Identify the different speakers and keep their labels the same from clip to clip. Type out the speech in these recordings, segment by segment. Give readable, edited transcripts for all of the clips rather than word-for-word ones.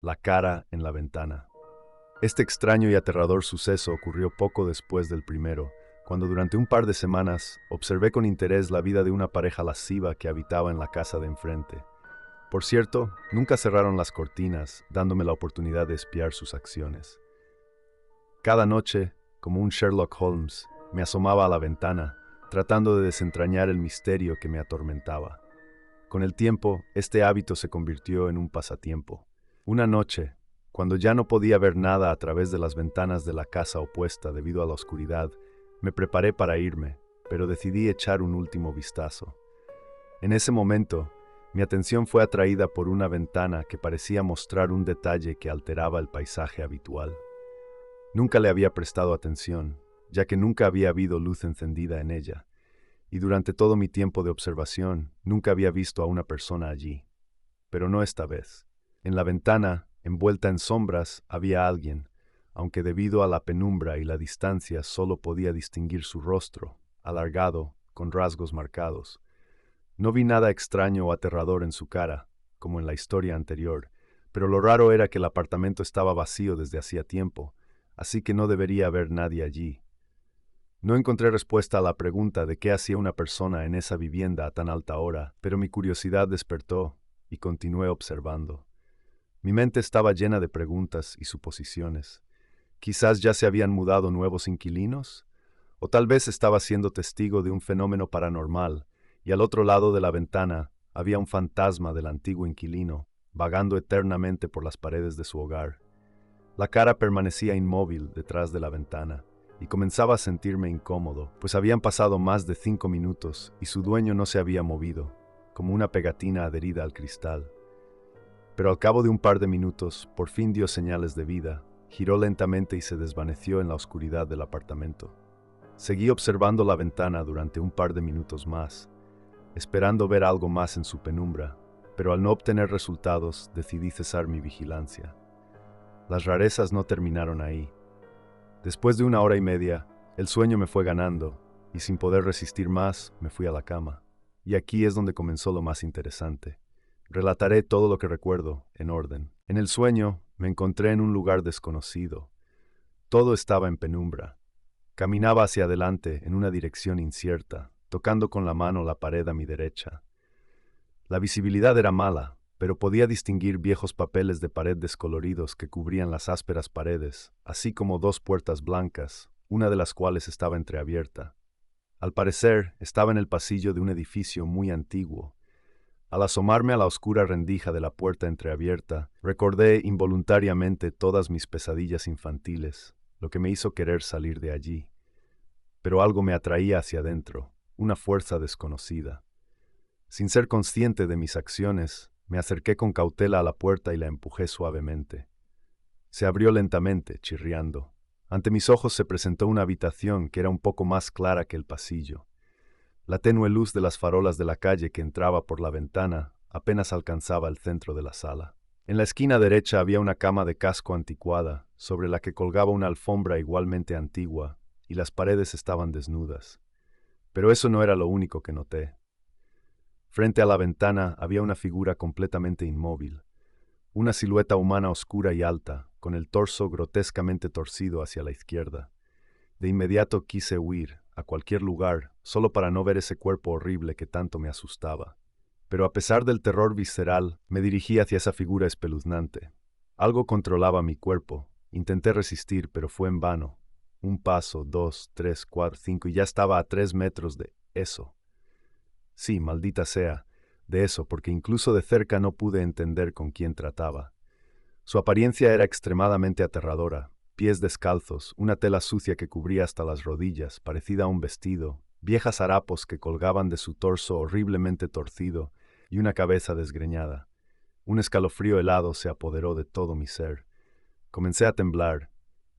Speaker 1: la cara en la ventana. Este extraño y aterrador suceso ocurrió poco después del primero, cuando durante un par de semanas observé con interés la vida de una pareja lasciva que habitaba en la casa de enfrente. Por cierto, nunca cerraron las cortinas, dándome la oportunidad de espiar sus acciones. Cada noche, como un Sherlock Holmes, me asomaba a la ventana, tratando de desentrañar el misterio que me atormentaba. Con el tiempo, este hábito se convirtió en un pasatiempo. Una noche, cuando ya no podía ver nada a través de las ventanas de la casa opuesta debido a la oscuridad, me preparé para irme, pero decidí echar un último vistazo. En ese momento, mi atención fue atraída por una ventana que parecía mostrar un detalle que alteraba el paisaje habitual. Nunca le había prestado atención, ya que nunca había habido luz encendida en ella, y durante todo mi tiempo de observación nunca había visto a una persona allí. Pero no esta vez. En la ventana, envuelta en sombras, había alguien, aunque debido a la penumbra y la distancia solo podía distinguir su rostro, alargado, con rasgos marcados. No vi nada extraño o aterrador en su cara, como en la historia anterior, pero lo raro era que el apartamento estaba vacío desde hacía tiempo, así que no debería haber nadie allí. No encontré respuesta a la pregunta de qué hacía una persona en esa vivienda a tan alta hora, pero mi curiosidad despertó y continué observando. Mi mente estaba llena de preguntas y suposiciones. Quizás ya se habían mudado nuevos inquilinos, o tal vez estaba siendo testigo de un fenómeno paranormal, y al otro lado de la ventana había un fantasma del antiguo inquilino, vagando eternamente por las paredes de su hogar. La cara permanecía inmóvil detrás de la ventana, y comenzaba a sentirme incómodo, pues habían pasado más de 5 minutos y su dueño no se había movido, como una pegatina adherida al cristal. Pero al cabo de un par de minutos, por fin dio señales de vida, giró lentamente y se desvaneció en la oscuridad del apartamento. Seguí observando la ventana durante un par de minutos más, esperando ver algo más en su penumbra, pero al no obtener resultados decidí cesar mi vigilancia. Las rarezas no terminaron ahí. Después de 1 hora y media, el sueño me fue ganando, y sin poder resistir más, me fui a la cama. Y aquí es donde comenzó lo más interesante. Relataré todo lo que recuerdo, en orden. En el sueño, me encontré en un lugar desconocido. Todo estaba en penumbra. Caminaba hacia adelante en una dirección incierta, tocando con la mano la pared a mi derecha. La visibilidad era mala, pero podía distinguir viejos papeles de pared descoloridos que cubrían las ásperas paredes, así como 2 puertas blancas, una de las cuales estaba entreabierta. Al parecer, estaba en el pasillo de un edificio muy antiguo. Al asomarme a la oscura rendija de la puerta entreabierta, recordé involuntariamente todas mis pesadillas infantiles, lo que me hizo querer salir de allí. Pero algo me atraía hacia adentro, una fuerza desconocida. Sin ser consciente de mis acciones, me acerqué con cautela a la puerta y la empujé suavemente. Se abrió lentamente, chirriando. Ante mis ojos se presentó una habitación que era un poco más clara que el pasillo. La tenue luz de las farolas de la calle que entraba por la ventana apenas alcanzaba el centro de la sala. En la esquina derecha había una cama de casco anticuada, sobre la que colgaba una alfombra igualmente antigua, y las paredes estaban desnudas. Pero eso no era lo único que noté. Frente a la ventana había una figura completamente inmóvil, una silueta humana oscura y alta, con el torso grotescamente torcido hacia la izquierda. De inmediato quise huir, a cualquier lugar, solo para no ver ese cuerpo horrible que tanto me asustaba. Pero a pesar del terror visceral, me dirigí hacia esa figura espeluznante. Algo controlaba mi cuerpo. Intenté resistir, pero fue en vano. 1 paso, 2, 3, 4, 5, y ya estaba a 3 metros de eso. Sí, maldita sea, de eso, porque incluso de cerca no pude entender con quién trataba. Su apariencia era extremadamente aterradora. Pies descalzos, una tela sucia que cubría hasta las rodillas, parecida a un vestido, viejas harapos que colgaban de su torso horriblemente torcido y una cabeza desgreñada. Un escalofrío helado se apoderó de todo mi ser. Comencé a temblar,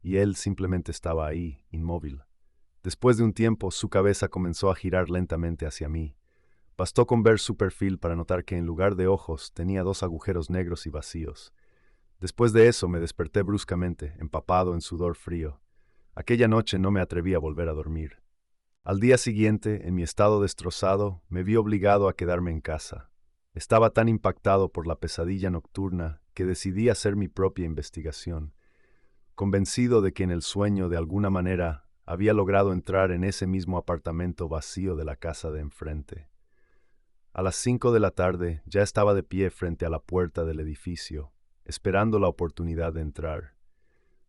Speaker 1: y él simplemente estaba ahí, inmóvil. Después de un tiempo, su cabeza comenzó a girar lentamente hacia mí. Bastó con ver su perfil para notar que en lugar de ojos tenía 2 agujeros negros y vacíos. Después de eso me desperté bruscamente, empapado en sudor frío. Aquella noche no me atreví a volver a dormir. Al día siguiente, en mi estado destrozado, me vi obligado a quedarme en casa. Estaba tan impactado por la pesadilla nocturna que decidí hacer mi propia investigación, convencido de que en el sueño, de alguna manera, había logrado entrar en ese mismo apartamento vacío de la casa de enfrente. A las 5 de la tarde ya estaba de pie frente a la puerta del edificio, esperando la oportunidad de entrar.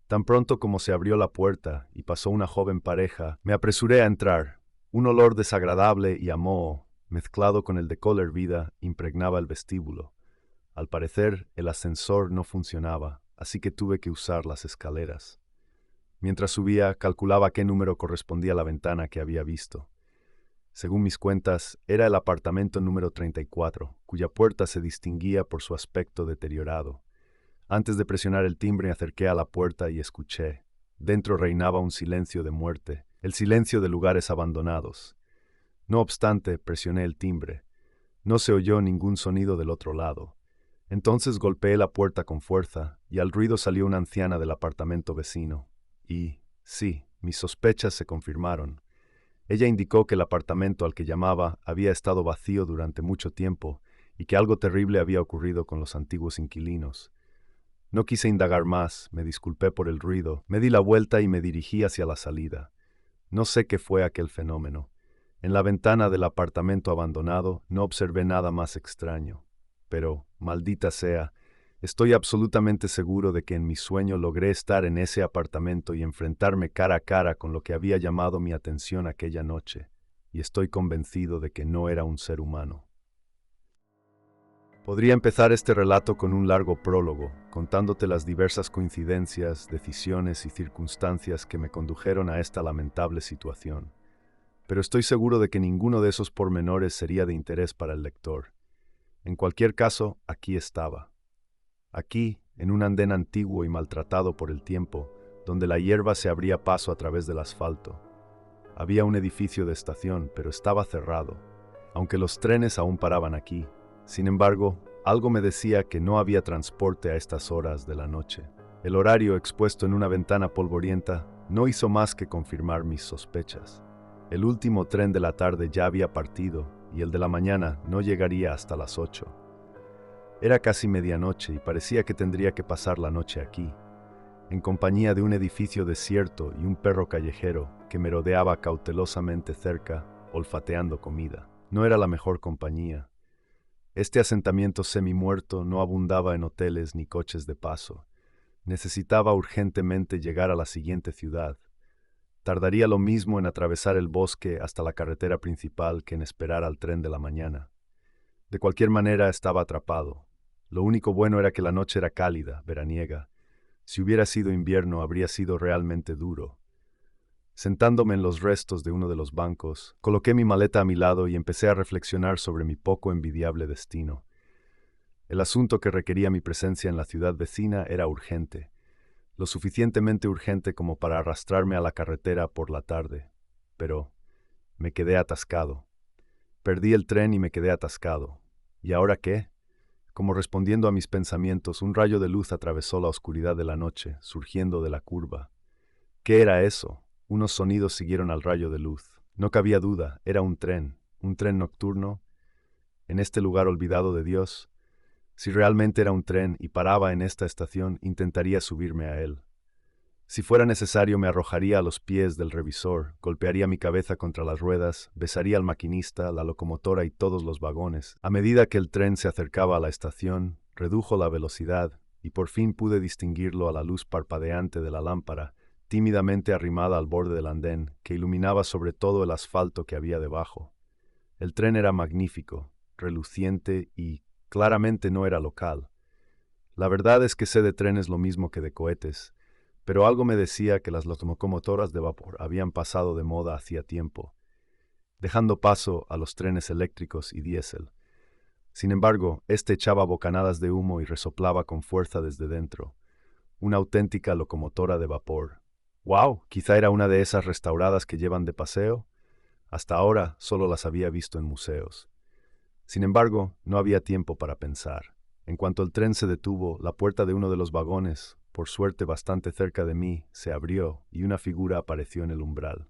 Speaker 1: Tan pronto como se abrió la puerta y pasó una joven pareja, me apresuré a entrar. Un olor desagradable y a moho, mezclado con el de col hervida, impregnaba el vestíbulo. Al parecer, el ascensor no funcionaba, así que tuve que usar las escaleras. Mientras subía, calculaba qué número correspondía a la ventana que había visto. Según mis cuentas, era el apartamento número 34, cuya puerta se distinguía por su aspecto deteriorado. Antes de presionar el timbre, me acerqué a la puerta y escuché. Dentro reinaba un silencio de muerte, el silencio de lugares abandonados. No obstante, presioné el timbre. No se oyó ningún sonido del otro lado. Entonces golpeé la puerta con fuerza, y al ruido salió una anciana del apartamento vecino. Y, sí, mis sospechas se confirmaron. Ella indicó que el apartamento al que llamaba había estado vacío durante mucho tiempo y que algo terrible había ocurrido con los antiguos inquilinos. No quise indagar más, me disculpé por el ruido, me di la vuelta y me dirigí hacia la salida. No sé qué fue aquel fenómeno. En la ventana del apartamento abandonado no observé nada más extraño. Pero, maldita sea, estoy absolutamente seguro de que en mi sueño logré estar en ese apartamento y enfrentarme cara a cara con lo que había llamado mi atención aquella noche, y estoy convencido de que no era un ser humano. Podría empezar este relato con un largo prólogo, contándote las diversas coincidencias, decisiones y circunstancias que me condujeron a esta lamentable situación. Pero estoy seguro de que ninguno de esos pormenores sería de interés para el lector. En cualquier caso, aquí estaba. Aquí, en un andén antiguo y maltratado por el tiempo, donde la hierba se abría paso a través del asfalto. Había un edificio de estación, pero estaba cerrado, aunque los trenes aún paraban aquí. Sin embargo, algo me decía que no había transporte a estas horas de la noche. El horario expuesto en una ventana polvorienta no hizo más que confirmar mis sospechas. El último tren de la tarde ya había partido y el de la mañana no llegaría hasta las 8. Era casi medianoche y parecía que tendría que pasar la noche aquí, en compañía de un edificio desierto y un perro callejero que me rodeaba cautelosamente cerca, olfateando comida. No era la mejor compañía. Este asentamiento semi-muerto no abundaba en hoteles ni coches de paso. Necesitaba urgentemente llegar a la siguiente ciudad. Tardaría lo mismo en atravesar el bosque hasta la carretera principal que en esperar al tren de la mañana. De cualquier manera estaba atrapado. Lo único bueno era que la noche era cálida, veraniega. Si hubiera sido invierno, habría sido realmente duro. Sentándome en los restos de uno de los bancos, coloqué mi maleta a mi lado y empecé a reflexionar sobre mi poco envidiable destino. El asunto que requería mi presencia en la ciudad vecina era urgente, lo suficientemente urgente como para arrastrarme a la carretera por la tarde. Pero me quedé atascado. Perdí el tren y me quedé atascado. ¿Y ahora qué? Como respondiendo a mis pensamientos, un rayo de luz atravesó la oscuridad de la noche, surgiendo de la curva. ¿Qué era eso? Unos sonidos siguieron al rayo de luz. No cabía duda, era un tren nocturno, en este lugar olvidado de Dios. Si realmente era un tren y paraba en esta estación, intentaría subirme a él. Si fuera necesario, me arrojaría a los pies del revisor, golpearía mi cabeza contra las ruedas, besaría al maquinista, la locomotora y todos los vagones. A medida que el tren se acercaba a la estación, redujo la velocidad y por fin pude distinguirlo a la luz parpadeante de la lámpara, tímidamente arrimada al borde del andén, que iluminaba sobre todo el asfalto que había debajo. El tren era magnífico, reluciente y claramente no era local. La verdad es que sé de trenes lo mismo que de cohetes, pero algo me decía que las locomotoras de vapor habían pasado de moda hacía tiempo, dejando paso a los trenes eléctricos y diésel. Sin embargo, este echaba bocanadas de humo y resoplaba con fuerza desde dentro. Una auténtica locomotora de vapor. ¡Wow! Quizá era una de esas restauradas que llevan de paseo. Hasta ahora solo las había visto en museos. Sin embargo, no había tiempo para pensar. En cuanto el tren se detuvo, la puerta de uno de los vagones, por suerte bastante cerca de mí, se abrió y una figura apareció en el umbral.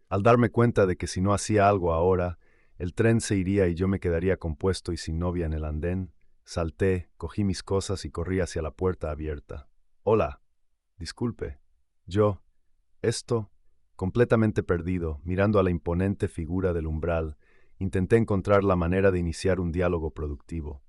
Speaker 1: Al darme cuenta de que si no hacía algo ahora, El tren se iría y yo me quedaría compuesto y sin novia en el andén. Salté, cogí mis cosas y corrí hacia la puerta abierta. Hola, disculpe. Yo, esto, completamente perdido, mirando a la imponente figura del umbral, intenté encontrar la manera de iniciar un diálogo productivo.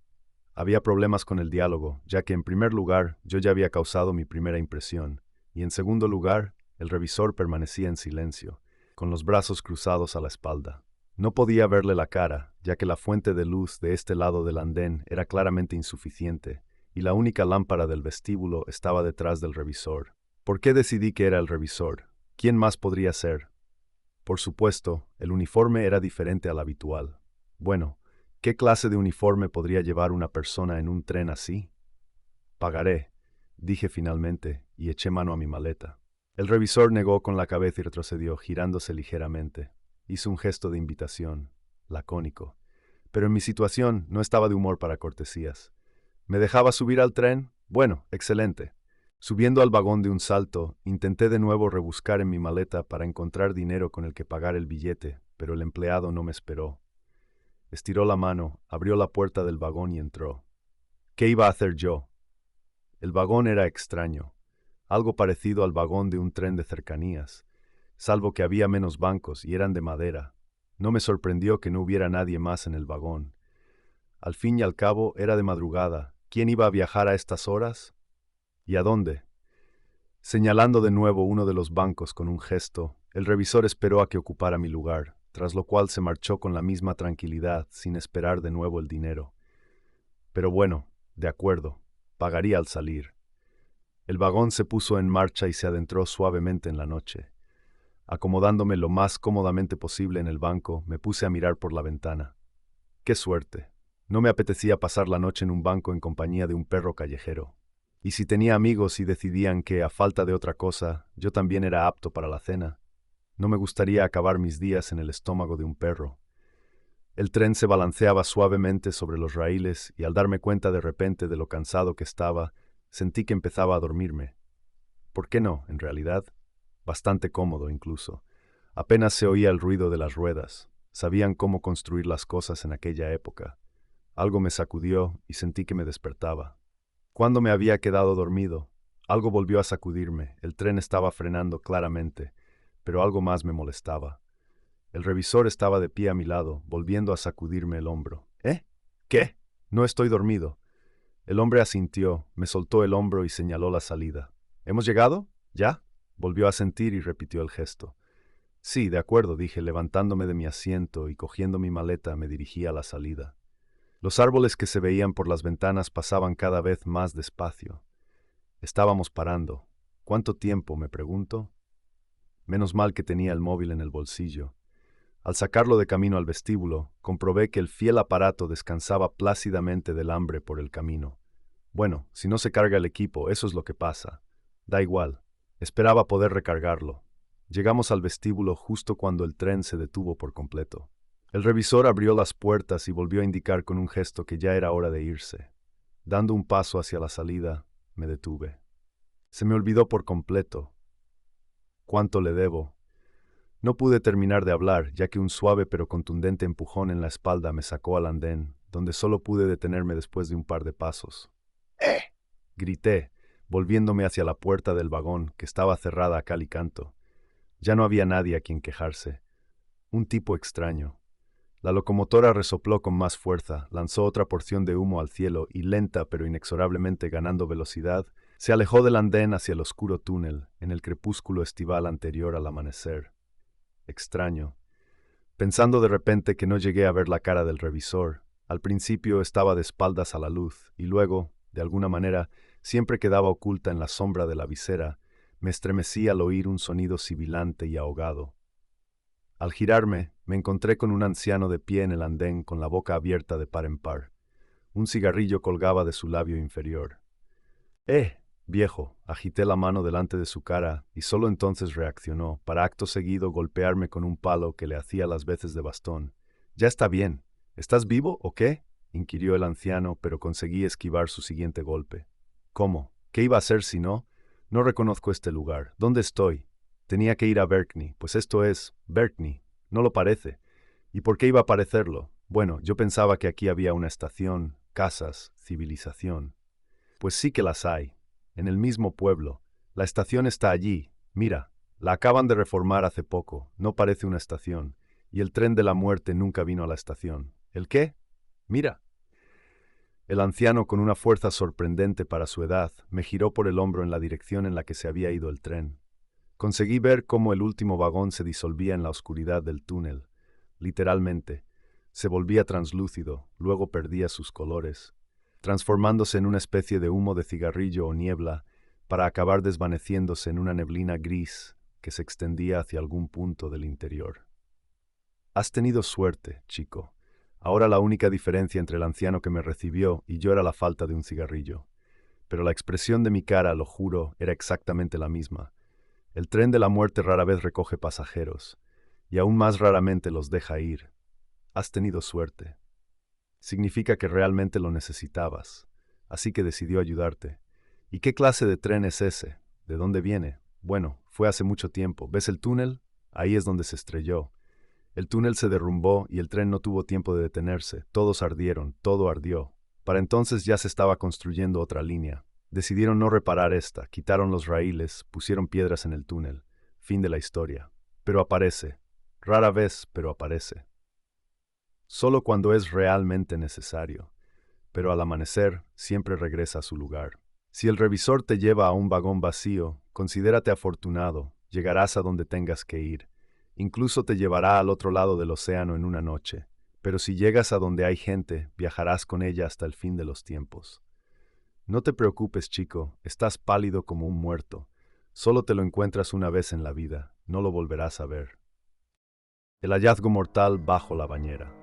Speaker 1: Había problemas con el diálogo, ya que en primer lugar yo ya había causado mi primera impresión, y en segundo lugar, el revisor permanecía en silencio, con los brazos cruzados a la espalda. No podía verle la cara, ya que la fuente de luz de este lado del andén era claramente insuficiente, y la única lámpara del vestíbulo estaba detrás del revisor. ¿Por qué decidí que era el revisor? ¿Quién más podría ser? Por supuesto, el uniforme era diferente al habitual. Bueno, ¿qué clase de uniforme podría llevar una persona en un tren así? Pagaré, dije finalmente, y eché mano a mi maleta. El revisor negó con la cabeza y retrocedió, girándose ligeramente. Hizo un gesto de invitación, lacónico. Pero en mi situación no estaba de humor para cortesías. ¿Me dejaba subir al tren? Bueno, excelente. Subiendo al vagón de un salto, intenté de nuevo rebuscar en mi maleta para encontrar dinero con el que pagar el billete, pero el empleado no me esperó. Estiró la mano, abrió la puerta del vagón y entró. ¿Qué iba a hacer yo? El vagón era extraño, algo parecido al vagón de un tren de cercanías, salvo que había menos bancos y eran de madera. No me sorprendió que no hubiera nadie más en el vagón. Al fin y al cabo, era de madrugada. ¿Quién iba a viajar a estas horas? ¿Y a dónde? Señalando de nuevo uno de los bancos con un gesto, el revisor esperó a que ocupara mi lugar, tras lo cual se marchó con la misma tranquilidad, sin esperar de nuevo el dinero. Pero bueno, de acuerdo, pagaría al salir. El vagón se puso en marcha y se adentró suavemente en la noche. Acomodándome lo más cómodamente posible en el banco, me puse a mirar por la ventana. ¡Qué suerte! No me apetecía pasar la noche en un banco en compañía de un perro callejero. Y si tenía amigos y decidían que, a falta de otra cosa, yo también era apto para la cena, no me gustaría acabar mis días en el estómago de un perro. El tren se balanceaba suavemente sobre los raíles y al darme cuenta de repente de lo cansado que estaba, sentí que empezaba a dormirme. ¿Por qué no, en realidad? Bastante cómodo incluso. Apenas se oía el ruido de las ruedas. Sabían cómo construir las cosas en aquella época. Algo me sacudió y sentí que me despertaba. Cuando me había quedado dormido, algo volvió a sacudirme. El tren estaba frenando claramente, pero algo más me molestaba. El revisor estaba de pie a mi lado, volviendo a sacudirme el hombro. ¿Eh? ¿Qué? No estoy dormido. El hombre asintió, me soltó el hombro y señaló la salida. ¿Hemos llegado? ¿Ya? Volvió a sentir y repitió el gesto. Sí, de acuerdo, dije, levantándome de mi asiento y cogiendo mi maleta me dirigí a la salida. Los árboles que se veían por las ventanas pasaban cada vez más despacio. Estábamos parando. ¿Cuánto tiempo? Me pregunto. Menos mal que tenía el móvil en el bolsillo. Al sacarlo de camino al vestíbulo, comprobé que el fiel aparato descansaba plácidamente del hambre por el camino. Bueno, si no se carga el equipo, eso es lo que pasa. Da igual. Esperaba poder recargarlo. Llegamos al vestíbulo justo cuando el tren se detuvo por completo. El revisor abrió las puertas y volvió a indicar con un gesto que ya era hora de irse. Dando un paso hacia la salida, me detuve. Se me olvidó por completo. ¿Cuánto le debo? No pude terminar de hablar, ya que un suave pero contundente empujón en la espalda me sacó al andén, donde solo pude detenerme después de un par de pasos. ¡Eh! Grité, volviéndome hacia la puerta del vagón, que estaba cerrada a cal y canto. Ya no había nadie a quien quejarse. Un tipo extraño. La locomotora resopló con más fuerza, lanzó otra porción de humo al cielo y, lenta pero inexorablemente ganando velocidad, se alejó del andén hacia el oscuro túnel, en el crepúsculo estival anterior al amanecer. Extraño. Pensando de repente que no llegué a ver la cara del revisor, al principio estaba de espaldas a la luz y luego, de alguna manera, siempre quedaba oculta en la sombra de la visera, me estremecí al oír un sonido sibilante y ahogado. Al girarme, me encontré con un anciano de pie en el andén con la boca abierta de par en par. Un cigarrillo colgaba de su labio inferior. Viejo, agité la mano delante de su cara y solo entonces reaccionó, para acto seguido golpearme con un palo que le hacía las veces de bastón. Ya está bien. ¿Estás vivo o qué? Inquirió el anciano, pero conseguí esquivar su siguiente golpe. ¿Cómo? ¿Qué iba a hacer si no? No reconozco este lugar. ¿Dónde estoy? Tenía que ir a Berkney, pues esto es Berkney. ¿No lo parece? ¿Y por qué iba a parecerlo? Bueno, yo pensaba que aquí había una estación, casas, civilización. Pues sí que las hay. En el mismo pueblo. La estación está allí. Mira, la acaban de reformar hace poco. No parece una estación. Y el tren de la muerte nunca vino a la estación. ¿El qué? Mira. El anciano, con una fuerza sorprendente para su edad, me giró por el hombro en la dirección en la que se había ido el tren. Conseguí ver cómo el último vagón se disolvía en la oscuridad del túnel. Literalmente, se volvía translúcido, luego perdía sus colores, transformándose en una especie de humo de cigarrillo o niebla, para acabar desvaneciéndose en una neblina gris que se extendía hacia algún punto del interior. Has tenido suerte, chico. Ahora la única diferencia entre el anciano que me recibió y yo era la falta de un cigarrillo. Pero la expresión de mi cara, lo juro, era exactamente la misma. El tren de la muerte rara vez recoge pasajeros, y aún más raramente los deja ir. Has tenido suerte. Significa que realmente lo necesitabas, así que decidió ayudarte. ¿Y qué clase de tren es ese? ¿De dónde viene? Bueno, fue hace mucho tiempo. ¿Ves el túnel? Ahí es donde se estrelló. El túnel se derrumbó y el tren no tuvo tiempo de detenerse. Todos ardieron, todo ardió. Para entonces ya se estaba construyendo otra línea. Decidieron no reparar esta, quitaron los raíles, pusieron piedras en el túnel. Fin de la historia. Pero aparece. Rara vez, pero aparece. Solo cuando es realmente necesario. Pero al amanecer siempre regresa a su lugar. Si el revisor te lleva a un vagón vacío, considérate afortunado, llegarás a donde tengas que ir. Incluso te llevará al otro lado del océano en una noche. Pero si llegas a donde hay gente, viajarás con ella hasta el fin de los tiempos. No te preocupes, chico, estás pálido como un muerto. Solo te lo encuentras una vez en la vida, no lo volverás a ver. El hallazgo mortal bajo la bañera.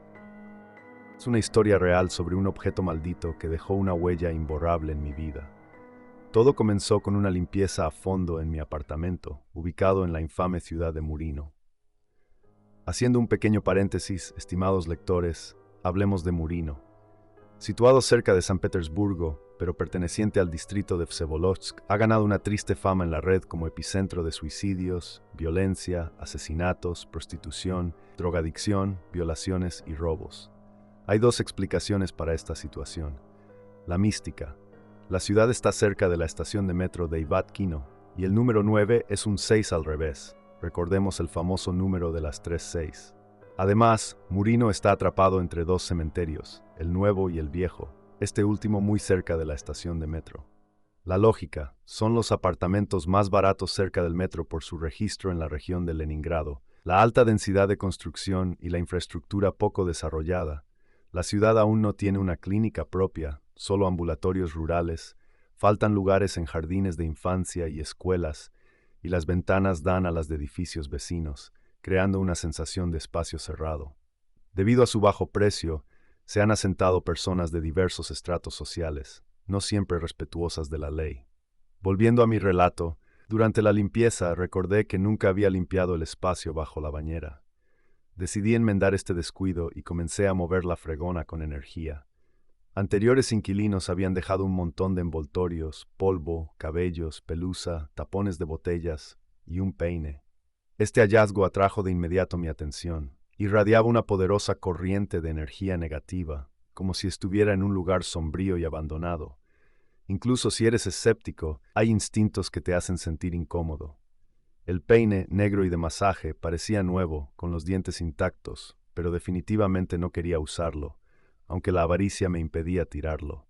Speaker 1: Es una historia real sobre un objeto maldito que dejó una huella imborrable en mi vida. Todo comenzó con una limpieza a fondo en mi apartamento, ubicado en la infame ciudad de Murino. Haciendo un pequeño paréntesis, estimados lectores, hablemos de Murino. Situado cerca de San Petersburgo, pero perteneciente al distrito de Vsevolozhsk, ha ganado una triste fama en la red como epicentro de suicidios, violencia, asesinatos, prostitución, drogadicción, violaciones y robos. Hay dos explicaciones para esta situación. La mística. La ciudad está cerca de la estación de metro de Ivat-Kino, y el número 9 es un 6 al revés. Recordemos el famoso número de las 3-6. Además, Murino está atrapado entre dos cementerios, el nuevo y el viejo, este último muy cerca de la estación de metro. La lógica, son los apartamentos más baratos cerca del metro por su registro en la región de Leningrado, la alta densidad de construcción y la infraestructura poco desarrollada. La ciudad aún no tiene una clínica propia, solo ambulatorios rurales, faltan lugares en jardines de infancia y escuelas, y las ventanas dan a las de edificios vecinos, creando una sensación de espacio cerrado. Debido a su bajo precio, se han asentado personas de diversos estratos sociales, no siempre respetuosas de la ley. Volviendo a mi relato, durante la limpieza recordé que nunca había limpiado el espacio bajo la bañera. Decidí enmendar este descuido y comencé a mover la fregona con energía. Anteriores inquilinos habían dejado un montón de envoltorios, polvo, cabellos, pelusa, tapones de botellas y un peine. Este hallazgo atrajo de inmediato mi atención. Irradiaba una poderosa corriente de energía negativa, como si estuviera en un lugar sombrío y abandonado. Incluso si eres escéptico, hay instintos que te hacen sentir incómodo. El peine, negro y de masaje, parecía nuevo, con los dientes intactos, pero definitivamente no quería usarlo, aunque la avaricia me impedía tirarlo.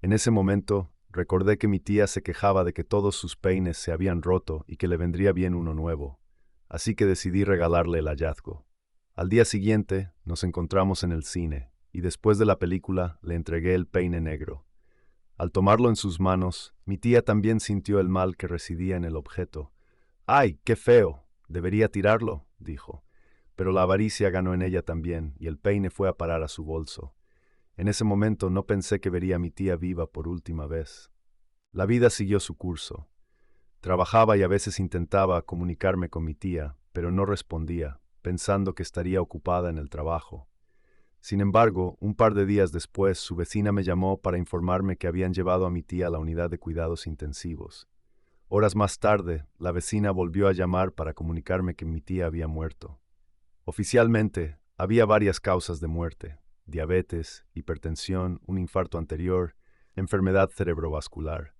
Speaker 1: En ese momento, recordé que mi tía se quejaba de que todos sus peines se habían roto y que le vendría bien uno nuevo, así que decidí regalarle el hallazgo. Al día siguiente, nos encontramos en el cine, y después de la película le entregué el peine negro. Al tomarlo en sus manos, mi tía también sintió el mal que residía en el objeto. ¡Ay, qué feo! Debería tirarlo, dijo. Pero la avaricia ganó en ella también, y el peine fue a parar a su bolso. En ese momento no pensé que vería a mi tía viva por última vez. La vida siguió su curso. Trabajaba y a veces intentaba comunicarme con mi tía, pero no respondía, pensando que estaría ocupada en el trabajo. Sin embargo, un par de días después, su vecina me llamó para informarme que habían llevado a mi tía a la unidad de cuidados intensivos. Horas más tarde, la vecina volvió a llamar para comunicarme que mi tía había muerto. Oficialmente, Había varias causas de muerte: diabetes, hipertensión, un infarto anterior, enfermedad cerebrovascular.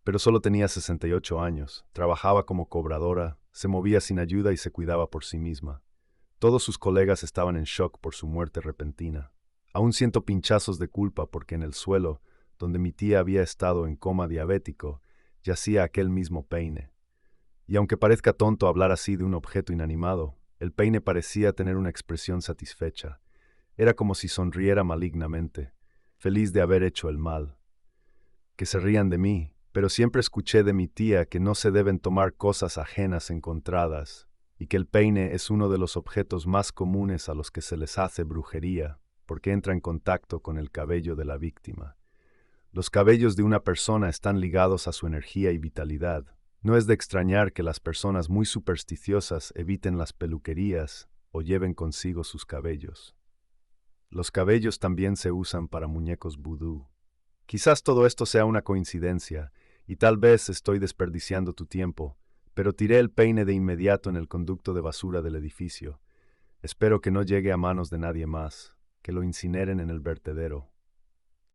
Speaker 1: Pero solo tenía 68 años, trabajaba como cobradora, se movía sin ayuda y se cuidaba por sí misma. Todos sus colegas estaban en shock por su muerte repentina. Aún siento pinchazos de culpa porque en el suelo, donde mi tía había estado en coma diabético, yacía aquel mismo peine. Y aunque parezca tonto hablar así de un objeto inanimado, el peine parecía tener una expresión satisfecha. Era como si sonriera malignamente, feliz de haber hecho el mal. Que se rían de mí, pero siempre escuché de mi tía que no se deben tomar cosas ajenas encontradas, y que el peine es uno de los objetos más comunes a los que se les hace brujería, porque entra en contacto con el cabello de la víctima. Los cabellos de una persona están ligados a su energía y vitalidad. No es de extrañar que las personas muy supersticiosas eviten las peluquerías o lleven consigo sus cabellos. Los cabellos también se usan para muñecos vudú. Quizás todo esto sea una coincidencia, y tal vez estoy desperdiciando tu tiempo, pero tiré el peine de inmediato en el conducto de basura del edificio. Espero que no llegue a manos de nadie más, que lo incineren en el vertedero.